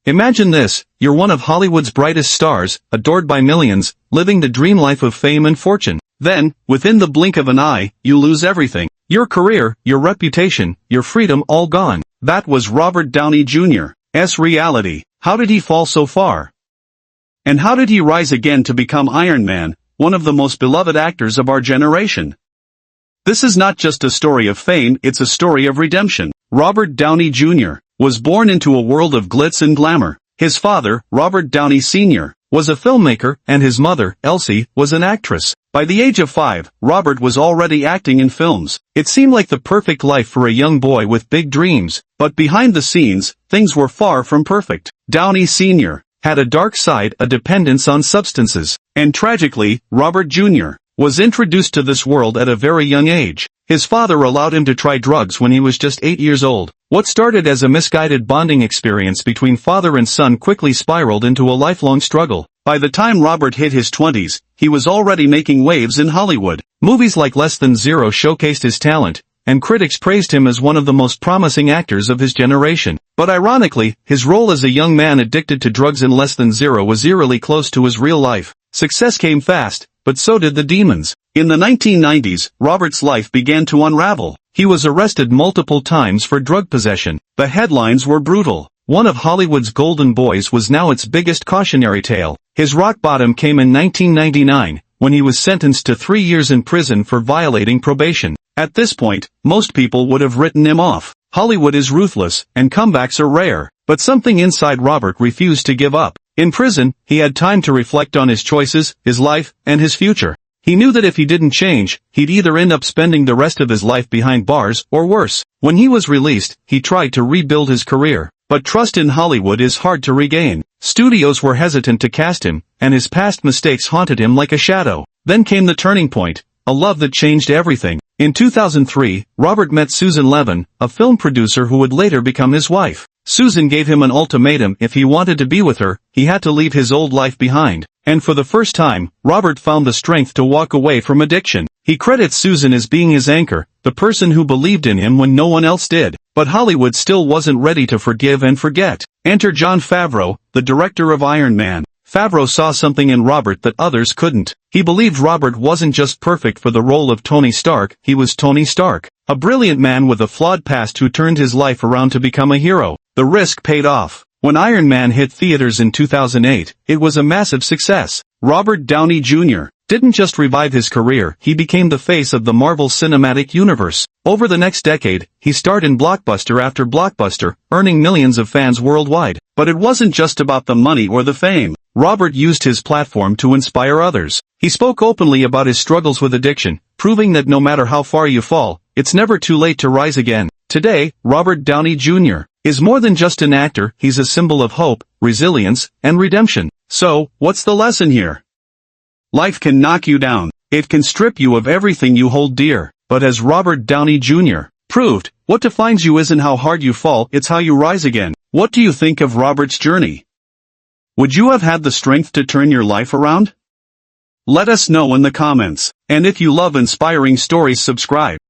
Imagine this, you're one of Hollywood's brightest stars, adored by millions, living the dream life of fame and fortune. Then, within the blink of an eye, you lose everything. Your career, your reputation, your freedom all gone. That was Robert Downey Jr.'s reality. How did he fall so far? And how did he rise again to become Iron Man, one of the most beloved actors of our generation? This is not just a story of fame, it's a story of redemption. Robert Downey Jr. was born into a world of glitz and glamour. His father, Robert Downey Sr., was a filmmaker, and his mother, Elsie, was an actress. By the age of 5, Robert was already acting in films. It seemed like the perfect life for a young boy with big dreams, but behind the scenes, things were far from perfect. Downey Sr. had a dark side, a dependence on substances, and tragically, Robert Jr. was introduced to this world at a very young age. His father allowed him to try drugs when he was just 8 years old. What started as a misguided bonding experience between father and son quickly spiraled into a lifelong struggle. By the time Robert hit his 20s, he was already making waves in Hollywood. Movies like Less Than Zero showcased his talent, and critics praised him as one of the most promising actors of his generation. But ironically, his role as a young man addicted to drugs in Less Than Zero was eerily close to his real life. Success came fast, but so did the demons. In the 1990s, Robert's life began to unravel. He was arrested multiple times for drug possession. The headlines were brutal. One of Hollywood's golden boys was now its biggest cautionary tale. His rock bottom came in 1999, when he was sentenced to 3 years in prison for violating probation. At this point, most people would have written him off. Hollywood is ruthless, and comebacks are rare. But something inside Robert refused to give up. In prison, he had time to reflect on his choices, his life, and his future. He knew that if he didn't change, he'd either end up spending the rest of his life behind bars, or worse. When he was released, he tried to rebuild his career. But trust in Hollywood is hard to regain. Studios were hesitant to cast him, and his past mistakes haunted him like a shadow. Then came the turning point, a love that changed everything. In 2003, Robert met Susan Levin, a film producer who would later become his wife. Susan gave him an ultimatum: if he wanted to be with her, he had to leave his old life behind. And for the first time, Robert found the strength to walk away from addiction. He credits Susan as being his anchor, the person who believed in him when no one else did. But Hollywood still wasn't ready to forgive and forget. Enter Jon Favreau, the director of Iron Man. Favreau saw something in Robert that others couldn't. He believed Robert wasn't just perfect for the role of Tony Stark, he was Tony Stark. A brilliant man with a flawed past who turned his life around to become a hero. The risk paid off. When Iron Man hit theaters in 2008, it was a massive success. Robert Downey Jr. didn't just revive his career, he became the face of the Marvel Cinematic Universe. Over the next decade, he starred in blockbuster after blockbuster, earning millions of fans worldwide. But it wasn't just about the money or the fame. Robert used his platform to inspire others. He spoke openly about his struggles with addiction, proving that no matter how far you fall, it's never too late to rise again. Today, Robert Downey Jr. is more than just an actor, he's a symbol of hope, resilience, and redemption. So, what's the lesson here? Life can knock you down. It can strip you of everything you hold dear. But as Robert Downey Jr. proved, what defines you isn't how hard you fall, it's how you rise again. What do you think of Robert's journey? Would you have had the strength to turn your life around? Let us know in the comments. And if you love inspiring stories, subscribe.